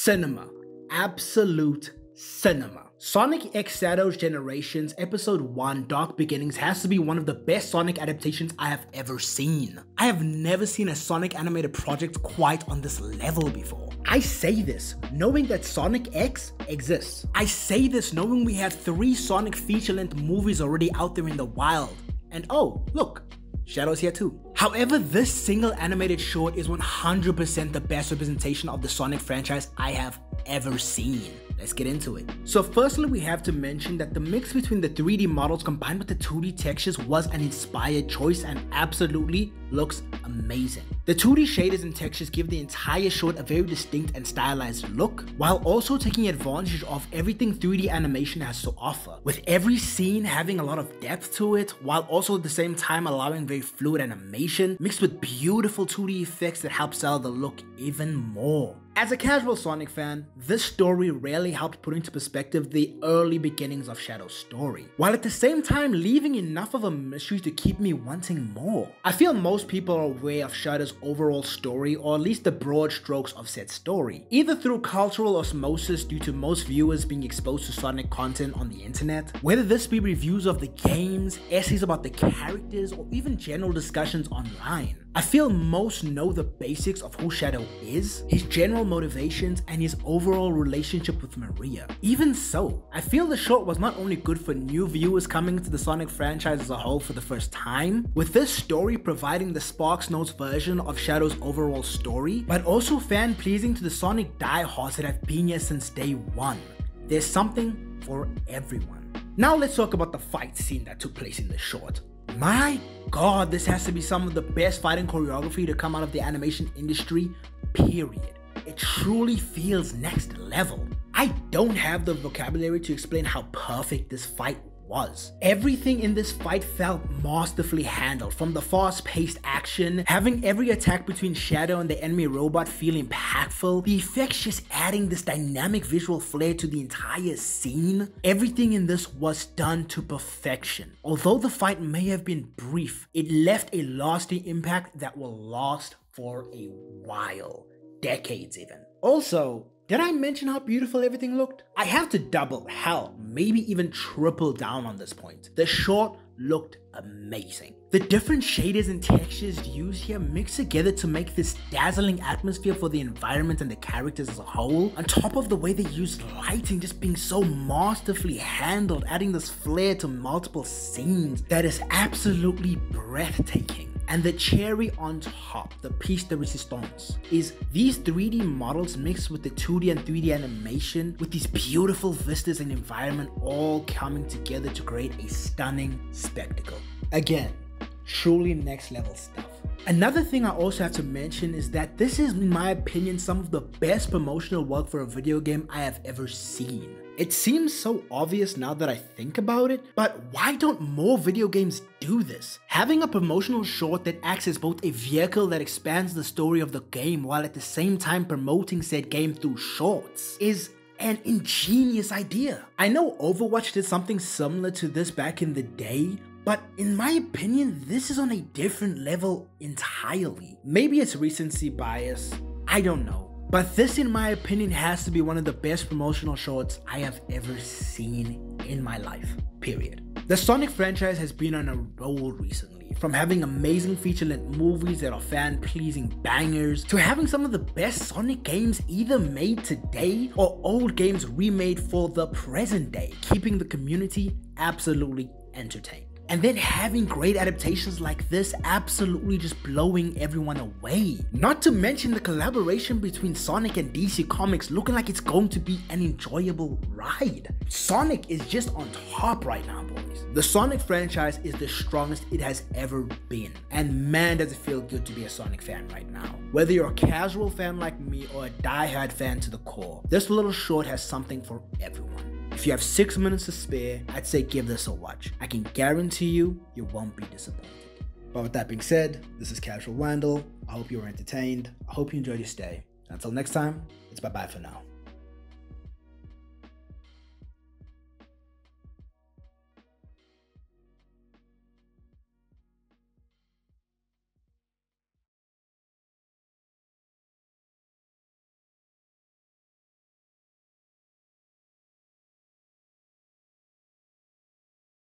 cinema. Absolute cinema. Sonic X Shadows Generations Episode 1 Dark Beginnings has to be one of the best Sonic adaptations I have ever seen. I have never seen a Sonic animated project quite on this level before. I say this knowing that Sonic X exists. I say this knowing we have 3 Sonic feature-length movies already out there in the wild. And oh, look, Shadow's here too. However, this single animated short is 100% the best representation of the Sonic franchise I have ever seen. Let's get into it. So firstly, we have to mention that the mix between the 3D models combined with the 2D textures was an inspired choice and absolutely looks amazing. The 2D shaders and textures give the entire short a very distinct and stylized look, while also taking advantage of everything 3D animation has to offer, with every scene having a lot of depth to it, while also at the same time allowing very fluid animation mixed with beautiful 2D effects that help sell the look even more. As a casual Sonic fan, this story rarely helped put into perspective the early beginnings of Shadow's story, while at the same time leaving enough of a mystery to keep me wanting more. I feel most people are aware of Shadow's overall story, or at least the broad strokes of said story, either through cultural osmosis due to most viewers being exposed to Sonic content on the internet, whether this be reviews of the games, essays about the characters, or even general discussions online. I feel most know the basics of who Shadow is, his general motivations, and his overall relationship with Maria. Even so, I feel the short was not only good for new viewers coming into the Sonic franchise as a whole for the first time, with this story providing the Sparks Notes version of Shadow's overall story, but also fan-pleasing to the Sonic diehards that have been here since day one. There's something for everyone. Now let's talk about the fight scene that took place in this short. My god, this has to be some of the best fighting choreography to come out of the animation industry, period. It truly feels next level. I don't have the vocabulary to explain how perfect this fight was. Everything in this fight felt masterfully handled, from the fast-paced action, having every attack between Shadow and the enemy robot feel impactful, the effects just adding this dynamic visual flair to the entire scene. Everything in this was done to perfection. Although the fight may have been brief, it left a lasting impact that will last for a while, decades even. Also, did I mention how beautiful everything looked? I have to double, hell, maybe even triple down on this point. The short looked amazing. The different shaders and textures used here mixed together to make this dazzling atmosphere for the environment and the characters as a whole, on top of the way they used lighting just being so masterfully handled, adding this flair to multiple scenes that is absolutely breathtaking. And the cherry on top, the piece de resistance, is these 3D models mixed with the 2D and 3D animation, with these beautiful vistas and environment all coming together to create a stunning spectacle. Again, truly next level stuff. Another thing I also have to mention is that this is, in my opinion, some of the best promotional work for a video game I have ever seen. It seems so obvious now that I think about it, but why don't more video games do this? Having a promotional short that acts as both a vehicle that expands the story of the game while at the same time promoting said game through shorts is an ingenious idea. I know Overwatch did something similar to this back in the day, but in my opinion, this is on a different level entirely. Maybe it's recency bias, I don't know. But this, in my opinion, has to be one of the best promotional shorts I have ever seen in my life, period. The Sonic franchise has been on a roll recently, from having amazing feature-length movies that are fan-pleasing bangers, to having some of the best Sonic games either made today or old games remade for the present day, keeping the community absolutely entertained. And then having great adaptations like this absolutely just blowing everyone away. Not to mention the collaboration between Sonic and DC Comics looking like it's going to be an enjoyable ride. Sonic is just on top right now, boys. The Sonic franchise is the strongest it has ever been. And man, does it feel good to be a Sonic fan right now. Whether you're a casual fan like me or a die-hard fan to the core, this little short has something for everyone. If you have 6 minutes to spare, I'd say give this a watch. I can guarantee you won't be disappointed. But with that being said, this is Casual Randall. I hope you were entertained. I hope you enjoyed your stay. Until next time, it's bye-bye for now.